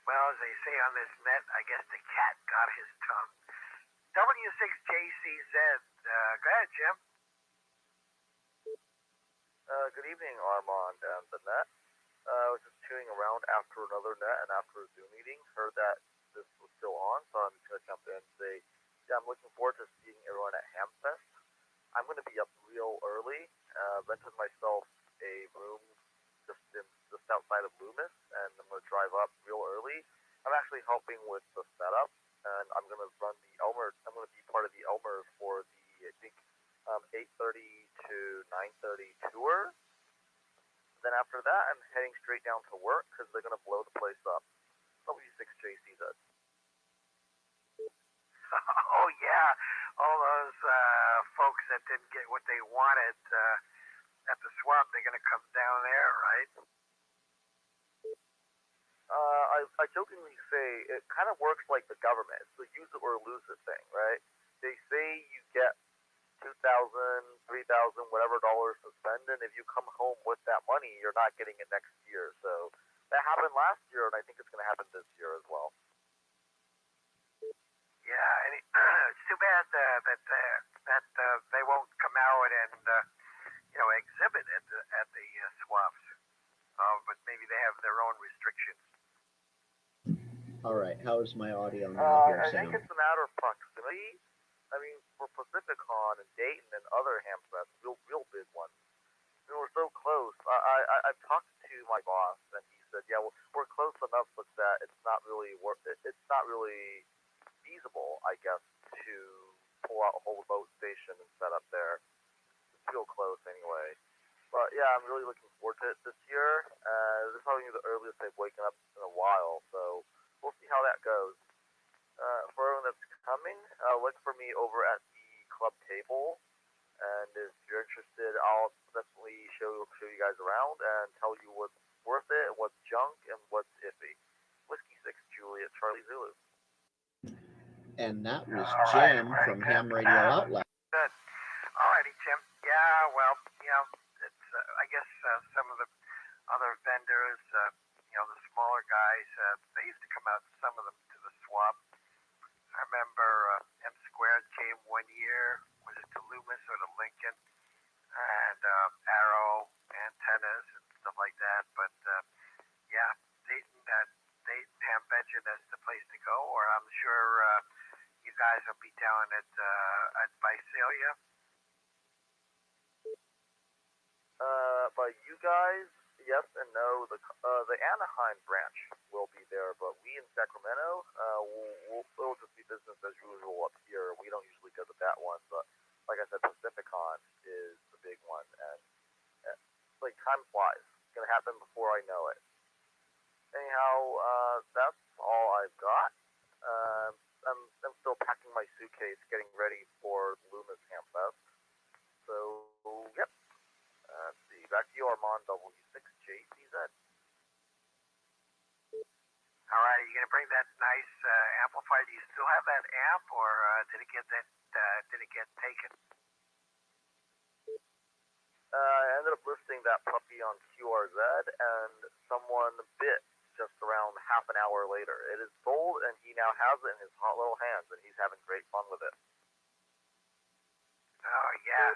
Well, as they say on this net, I guess the cat got his tongue. W6JCZ. Go ahead, Jim. Good evening, Armand and the net. I was just tuning around after another net and after a Zoom meeting. Heard that this was still on, so I'm just going to jump in and say, yeah, I'm looking forward to seeing everyone at Hamfest. I'm going to be up real early. Rented myself a room just outside of Loomis, and I'm going to drive up real early. I'm actually helping with the setup, and I'm going to run the Elmer. I'm going to be part of the Elmer for the I think 8:30 to 9:30 tour. Then after that, I'm heading straight down to work because they're going to blow the place up. W6JCZ. Oh yeah, all those folks that didn't get what they wanted at the swamp, they're going to come down there, right? I jokingly say it kind of works like the government. It's the use it or lose it thing, right? They say you get 2,000, 3,000, whatever dollars to spend, and if you come home with that money, you're not getting it next year. So that happened last year, and I think it's going to happen this year as well. Yeah, and it's too bad that they won't come out and exhibit at the swamps. But maybe they have their own restrictions. All right, how is my audio now here, I Sam? think it's a matter of proximity. I mean, for Pacificon and Dayton and other Hamfests, real big ones, we're so close. I've talked to my boss, and he said, yeah, well, we're close enough such that it's not really it's not really feasible, I guess, to pull out a whole boat station and set up there. It's real close anyway. But yeah, I'm really looking forward to it this year. This is probably the earliest I've waken up in a while, so we'll see how that goes. For everyone that's coming, look for me over at the club table. And if you're interested, I'll definitely show you guys around and tell you what's worth it, what's junk, and what's iffy. Whiskey 6 Juliet Charlie Zulu. And that was Jim from Ham Radio Outlet. Good. All righty, Jim. Yeah, well, it's I guess some of the other vendors, the smaller guys, they used to come out, some of them, to the swap. I remember M Squared came one year. Was it to Loomis or to Lincoln? And Arrow antennas and stuff like that. But yeah, Dayton Hamvention, that's the place to go. Or I'm sure you guys will be down at Visalia. By you guys, yes and no. The Anaheim branch will be there, but we in Sacramento, it'll just be business as usual up here. We don't usually go to that one, but like I said, Pacificon is the big one, and like time flies. It's gonna happen before I know it. Anyhow, that's all I've got. I'm still packing my suitcase, getting ready for Loomis Hamfest. So, yep. Let's see. Back to you, Armand W6JCZ. All right, are you gonna bring that nice amplifier? Do you still have that amp, or did it get taken? I ended up listing that puppy on QRZ, and someone bit just around half an hour later. It is sold, and he now has it in his hot little hands, and he's having great fun with it. Oh yeah,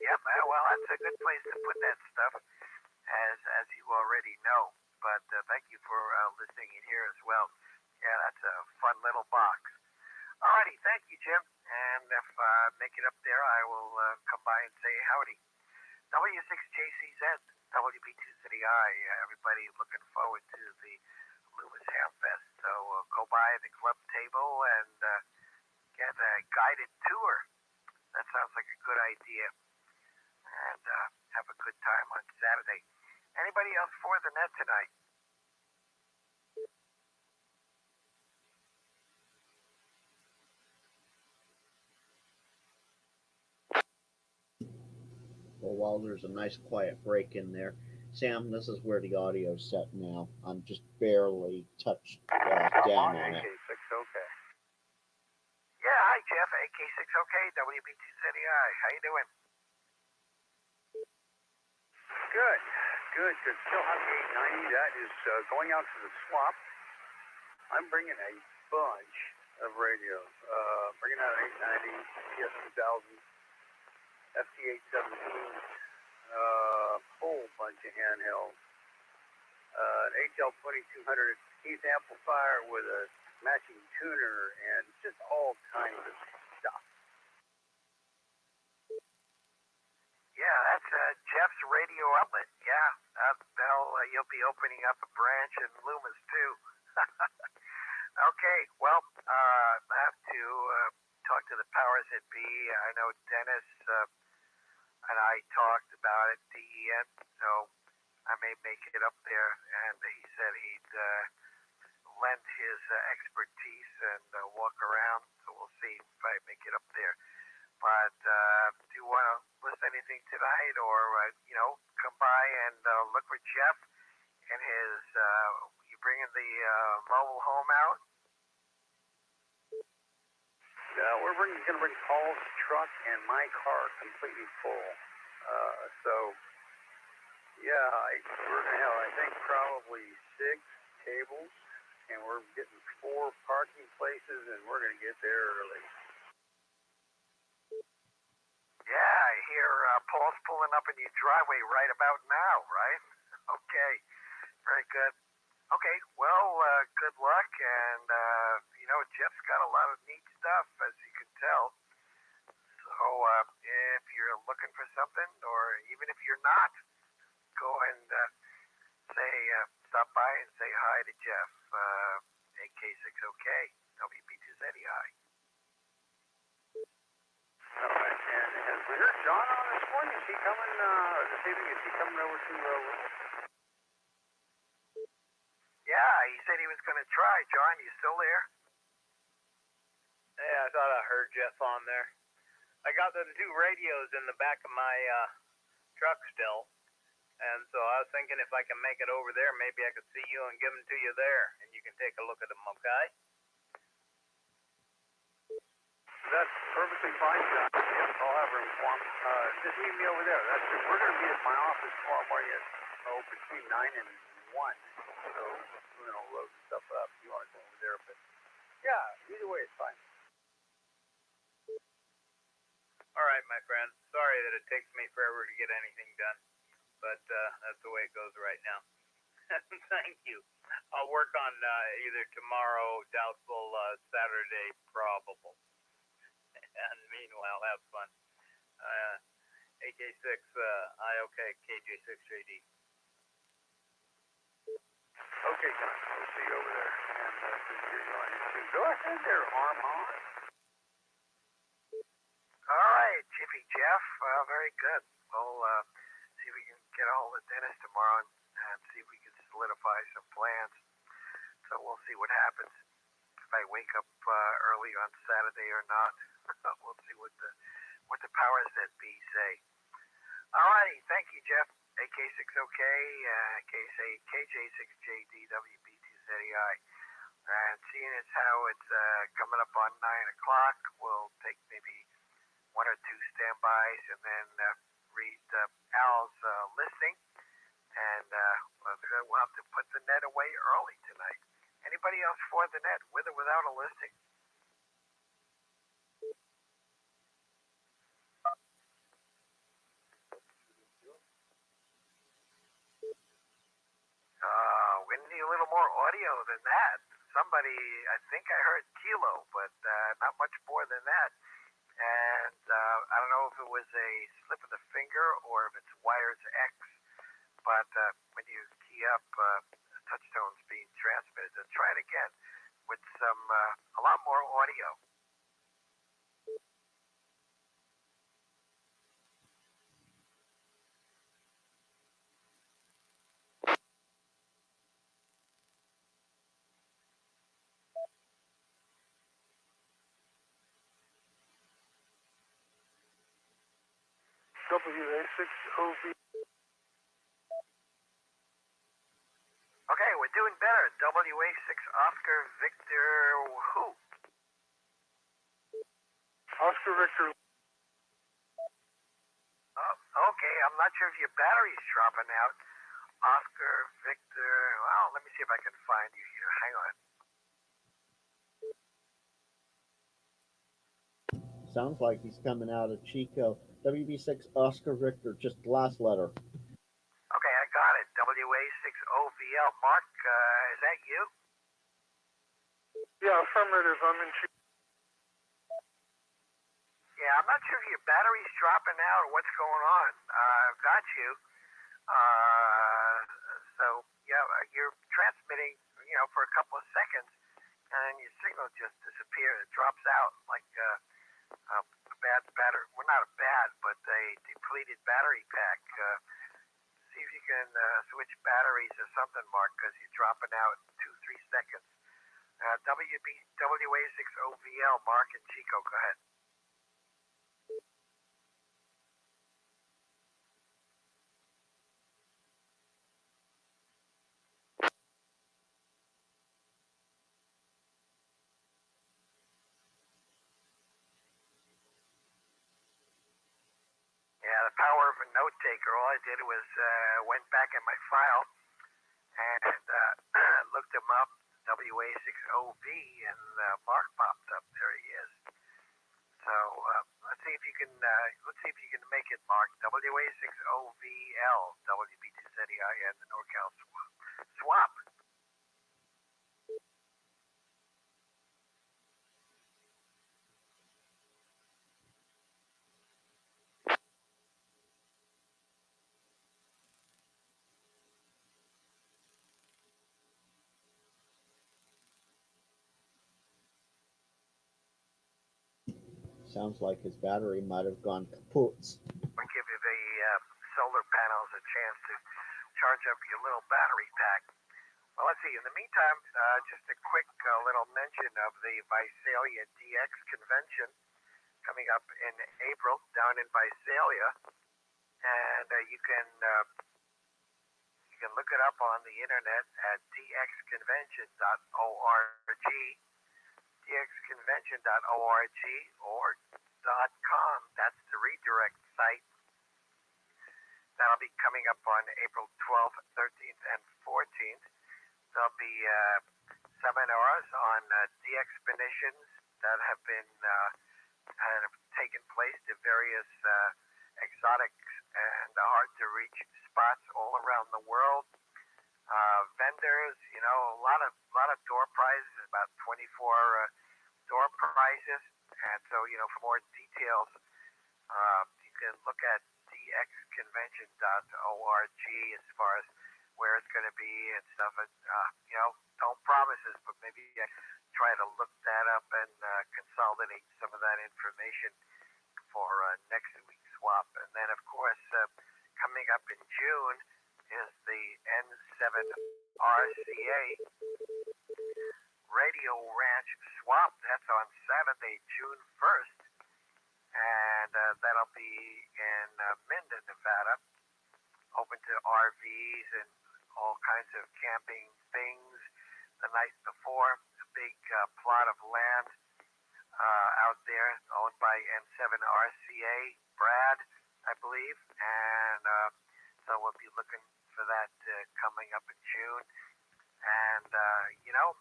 yep. Well, that's a good place to put that stuff, as you already know. But thank you for listening in here as well. Yeah, that's a fun little box. Alrighty, thank you, Jim. And if I make it up there, I will come by and say howdy. W6JCZ, WB2 City I. Everybody looking forward to the Loomis Ham Fest. So go by the club table and get a guided tour. That sounds like a good idea. And have a good time on Saturday. Anybody else for the net tonight? Well, while there's a nice quiet break in there, Sam, this is where the audio's set now. I'm just barely touched down on it. AK6OK. Yeah, hi Jeff, AK6OK, WB2 City I. How you doing? Good. Still have the 890. That is going out to the swap. I'm bringing a bunch of radios. Bringing out an 890, PS2000, FT817, whole bunch of handhelds. An HL2200 Keith amplifier with a matching tuner and just all kinds of stuff. Yeah, that's Jeff's radio outlet. Yeah, you'll be opening up a branch in Loomis too. Okay, well, I have to talk to the powers that be. I know Dennis and I talked about it, DEN, so I may make it up there. And he said he'd lend his expertise and walk around. So we'll see if I make it up there. But do you want to list anything tonight, or come by and look for Jeff and his? You bringing the mobile home out? We're going to bring Paul's truck and my car completely full. We're going to have, I think, probably 6 tables, and we're getting 4 parking places, and we're going to get there early. Yeah, I hear Paul's pulling up in your driveway right about now, right? Okay, very good. Okay, well, good luck, and Jeff's got a lot of neat stuff, as you can tell. So if you're looking for something, or even if you're not, go and stop by and say hi to Jeff, AK6OK, WB2ZEI. All right, and as we heard John on this morning, is he coming, this evening, is he coming over to Loomis? Yeah, he said he was going to try. John, you still there? Yeah, I thought I heard Jeff on there. I got them 2 radios in the back of my truck still, and so I was thinking if I can make it over there, maybe I could see you and give them to you there, and you can take a look at them, okay? That's perfectly fine, John. Yes, I'll have her informed. Just meet me over there. We're going to be at my office tomorrow morning at between 9 and 1. So we're going to load stuff up. You want to go over there, but yeah, either way, it's fine. All right, my friend. Sorry that it takes me forever to get anything done, but that's the way it goes right now. Thank you. I'll work on either tomorrow, doubtful, Saturday, probable. And meanwhile, have fun. AK6 IOK KJ6JD. Okay, John. We'll see you over there. And go ahead there, Armand. All right, Jiffy Jeff. Very good. We'll see if we can get a hold of Dennis tomorrow and see if we can solidify some plans. So we'll see what happens. If I wake up early on Saturday or not, we'll see what the powers that be say. All righty. Thank you, Jeff. AK6OK, KJ6JDWB2ZEI. And seeing as how it's coming up on 9 o'clock, we'll take maybe one or two standbys and then read Al's listing. And we'll have to put the net away early tonight. Anybody else for the net, with or without a listing? We need a little more audio than that. Somebody, I think I heard kilo, but not much more than that. And I don't know if it was a slip of the finger or if it's wires X, but when you key up touchstones being transmitted, then try it again with a lot more audio. WA6OV. Okay, we're doing better. WA6 Oscar Victor who? Oscar Victor. Okay, I'm not sure if your battery's dropping out. Oscar Victor, well, let me see if I can find you here. Hang on. Sounds like he's coming out of Chico. WB6 Oscar Victor, just last letter. Okay, I got it. WA6OVL. Mark, is that you? Yeah, affirmative. I'm in Chico. Yeah, I'm not sure if your battery's dropping out or what's going on. I've got you. So, yeah, you're transmitting, for a couple of seconds, and your signal just disappears. It drops out like a bad battery. Well, not a bad, but a depleted battery pack. See if you can switch batteries or something, Mark, because you're dropping out in 2-3 seconds. WA6OVL, Mark and Chico, go ahead. Yeah, the power of a note taker. All I did was went back in my file and looked him up, WA6OV, and Mark popped up. There he is. So let's see if you can make it, Mark. WA6OVL, WB2ZEIN, the NorCal swap. Sounds like his battery might have gone kaput. We'll give you the solar panels a chance to charge up your little battery pack. Well, let's see. In the meantime, just a quick little mention of the Visalia DX convention coming up in April down in Visalia, and you can look it up on the internet at dxconvention.org, dxconvention.org or .com. That's the redirect site. That'll be coming up on April 12th, 13th, and 14th. There'll be seminars on de-expeditions that have taken place to various exotic and hard-to-reach spots all around the world. Vendors, a lot of door prizes, about 24 door prizes. And so, for more details, you can look at dxconvention.org as far as where it's going to be and stuff. And, don't promises, but maybe try to look that up and consolidate some of that information for next week's swap. And then, of course, coming up in June is the N6ICW Radio Ranch Swap. That's on Saturday, June 1st. And that'll be in Minden, Nevada. Open to RVs and all kinds of camping things the night before. big plot of land out there owned by N7RCA, Brad, I believe, and so we'll be looking for that coming up in June. And,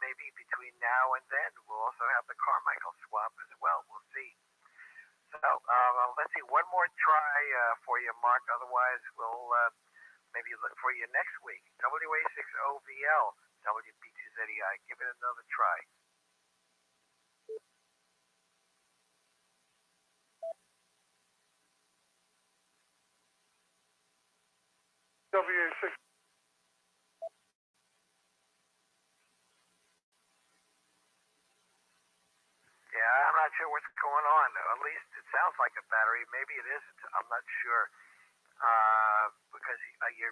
maybe between now and then, we'll also have the Carmichael swap as well. We'll see. So let's see, one more try for you, Mark. Otherwise, we'll maybe look for you next week. WA6OVL, WP2ZEI. Give it another try. WA6. Yeah, I'm not sure what's going on. At least it sounds like a battery. Maybe it isn't. I'm not sure. Because your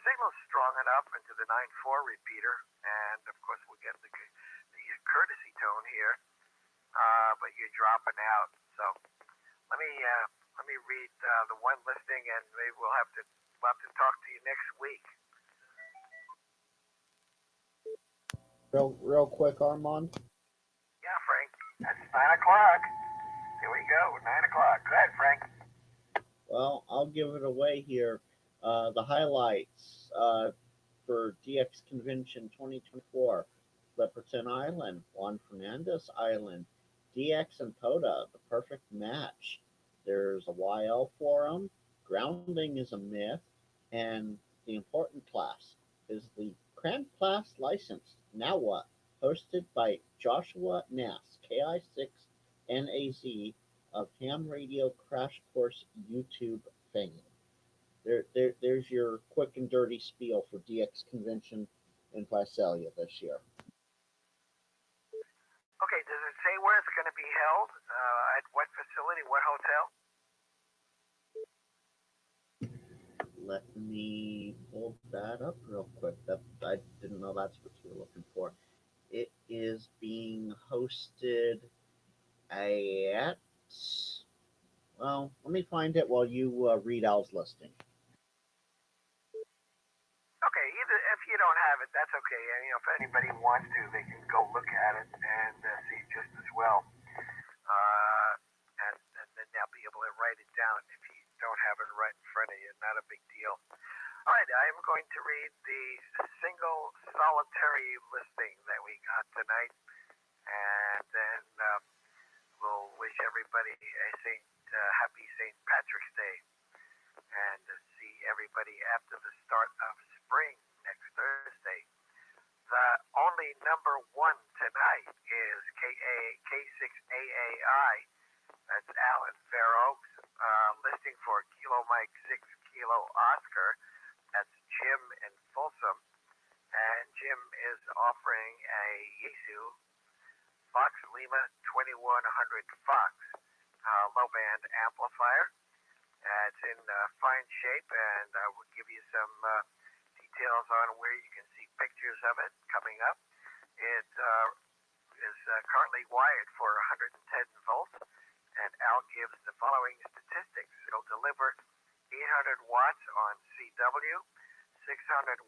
signal's strong enough into the 9.4 repeater, and of course we'll get the courtesy tone here. But you're dropping out. So let me read the one listing, and maybe we'll have to talk to you next week. Real quick, Armand. Yeah, Frank. That's 9 o'clock. Here we go. 9 o'clock. Go ahead, Frank. Well, I'll give it away here. The highlights for DX Convention 2024: Leperton Island, Juan Fernandez Island, DX and POTA, the perfect match. There's a YL forum. Grounding is a myth, and the important class is the cramped class license. Now what? Hosted by Joshua Nass, KI6NAZ of Ham Radio Crash Course YouTube fame. There's your quick and dirty spiel for DX Convention in Visalia this year. Okay, does it say where it's going to be held? At what facility? What hotel? Let me pull that up real quick. I didn't know that's what you were looking for. It is being hosted at. Well, let me find it while you read Al's listing. Okay, either if you don't have it, that's okay. And, if anybody wants to, they can go look at it and see just as well. And then they'll be able to write it down if you don't have it right in front of you. Not a big deal. All right, I am going to read the single solitary listing that we got tonight, and then we'll wish everybody a happy St. Patrick's Day, and see everybody after the start of spring next Thursday. The only number one tonight is K6AAI. That's Alan Fair Oaks, listing for Kilo Mike 6 Kilo Oscar. That's Jim in Folsom. And Jim is offering a Yaesu Fox Lima 2100 Fox low band amplifier. It's in fine shape, and I will give you some details on where you can see pictures of it coming up. It is currently wired for 110 volts, and Al gives the following statistics. It'll deliver 800 watts on CW, 600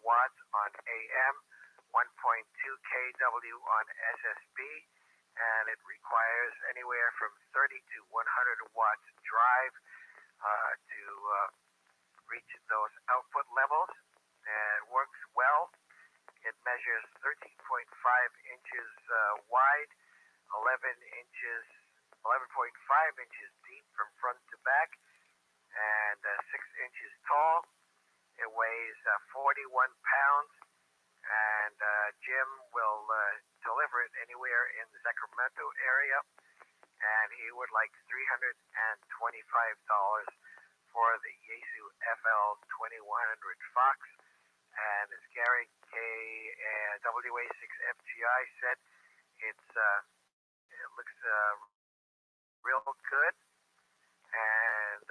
watts on AM, 1.2 kW on SSB, and it requires anywhere from 30 to 100 watts drive to reach those output levels. And it works well. It measures 13.5 inches wide, 11.5 inches deep from front to back, and 6 inches tall. It weighs 41 pounds, and Jim will deliver it anywhere in the Sacramento area, and he would like $325 for the Yaesu FL 2100 Fox. And as Gary WA6FGI said, it looks real good, and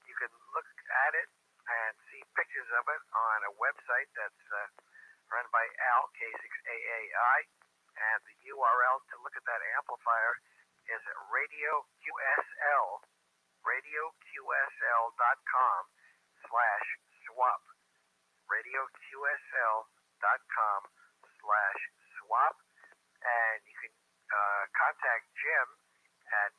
you can look at it and see pictures of it on a website that's run by Al, K6AAI, and the URL to look at that amplifier is radioqsl.com/swap. radioqsl.com/swap. and you can contact Jim at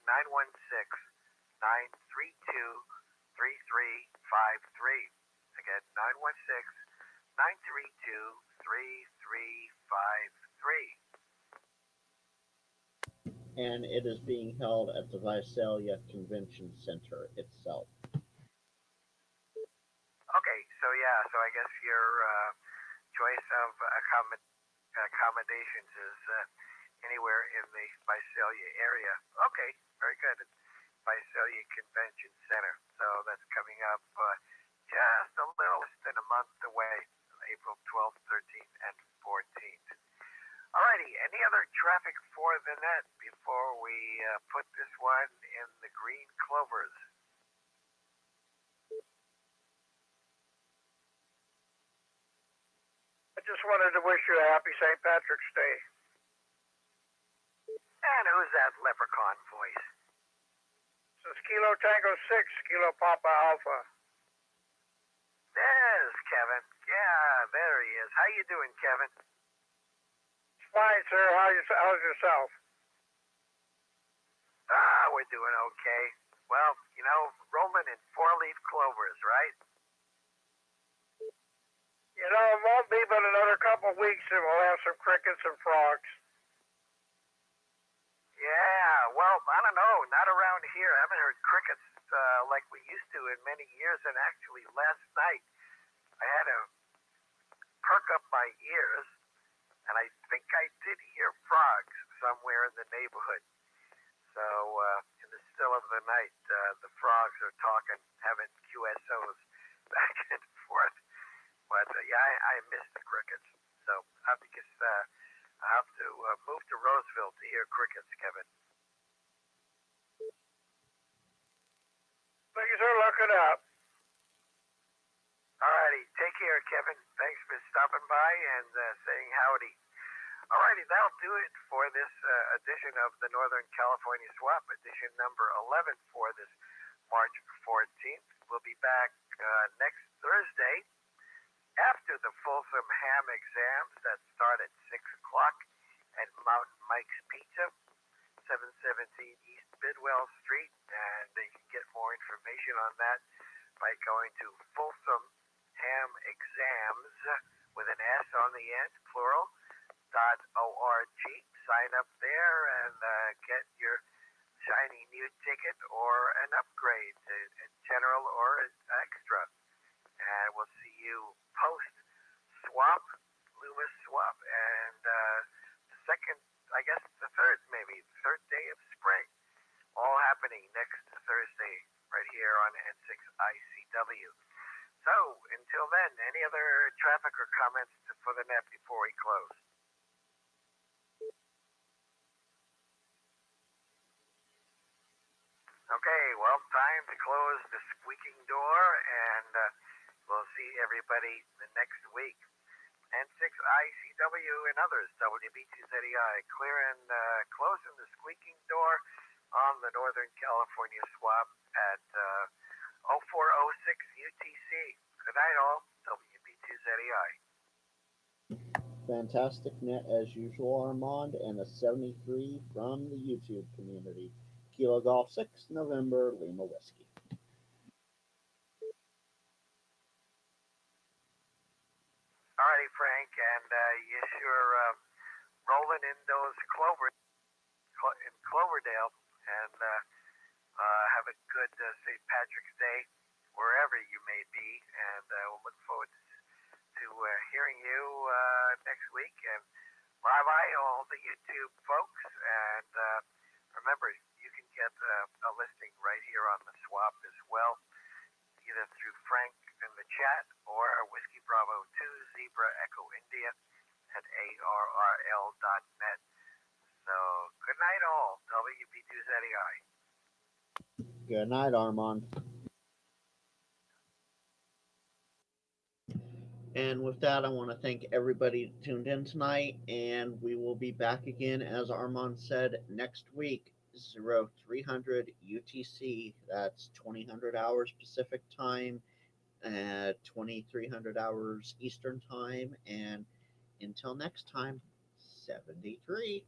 916-932-3353. Again, 916-932-3353. And it is being held at the Visalia Convention Center itself. Okay, so yeah, so I guess your choice of accommodations is anywhere in the Visalia area. Okay, very good. Visalia Convention Center. So that's coming up just a little less than a month away, April 12th, 13th, and 14th. Alrighty, any other traffic for the net before we put this one in the green clovers? I just wanted to wish you a happy St. Patrick's Day. And who's that leprechaun voice? This is Kilo Tango 6, Kilo Papa Alpha. There's Kevin. Yeah, there he is. How you doing, Kevin? Fine, sir. How's yourself? We're doing okay. Well, you know, rolling in four-leaf clovers, right? You know, it won't be but another couple of weeks and we'll have some crickets and frogs. Yeah, well, I don't know. Not around here. I haven't heard crickets like we used to in many years. And actually, last night, I had to perk up my ears, and I think I did hear frogs somewhere in the neighborhood. So, in the still of the night, the frogs are talking, having QSOs back and forth. But yeah, I miss the crickets. So I have to move to Roseville to hear crickets, Kevin. Things are looking up. Alrighty, take care, Kevin. Thanks for stopping by and saying howdy. Alrighty, that'll do it for this edition of the Northern California Swap, edition number 11 for this March 14th. We'll be back next Thursday after the Folsom Ham exams that start at 6 o'clock at Mountain Mike's Pizza, 717 East Bidwell Street. And you can get more information on that by going to Folsom Ham Exams with an S on the end, plural, .org. Sign up there and get your shiny new ticket or an upgrade, a general or an extra. And we'll see you post swap, Loomis swap, and the second, I guess the third day of spring, all happening next Thursday right here on N6ICW. So until then, any other traffic or comments for the net before we close? Okay, well, time to close the squeaking door, and we'll see everybody the next week. N6ICW and others, WB2ZEI, closing the squeaking door on the Northern California Swap at 0406 UTC. Good night, all. WB2ZEI. Fantastic net as usual, Armand, and a 73 from the YouTube community. Kilo Golf 6, November, Lima Whiskey. Alrighty, Frank, and you sure rolling in those in Cloverdale, and have a good St. Patrick's Day wherever you may be, and we'll look forward to hearing you next week. And bye-bye, all the YouTube folks, and remember, you can get a listing right here on the swap as well, either through Frank in the chat or Whiskey Bravo 2 Zebra Echo India at ARRL.net. So good night, all. WB2ZEI. Good night, Armand. And with that, I want to thank everybody who tuned in tonight, and we will be back again, as Armand said, next week, 0300 UTC. That's 2000 hours Pacific time, 2300 hours Eastern time. And until next time, 73.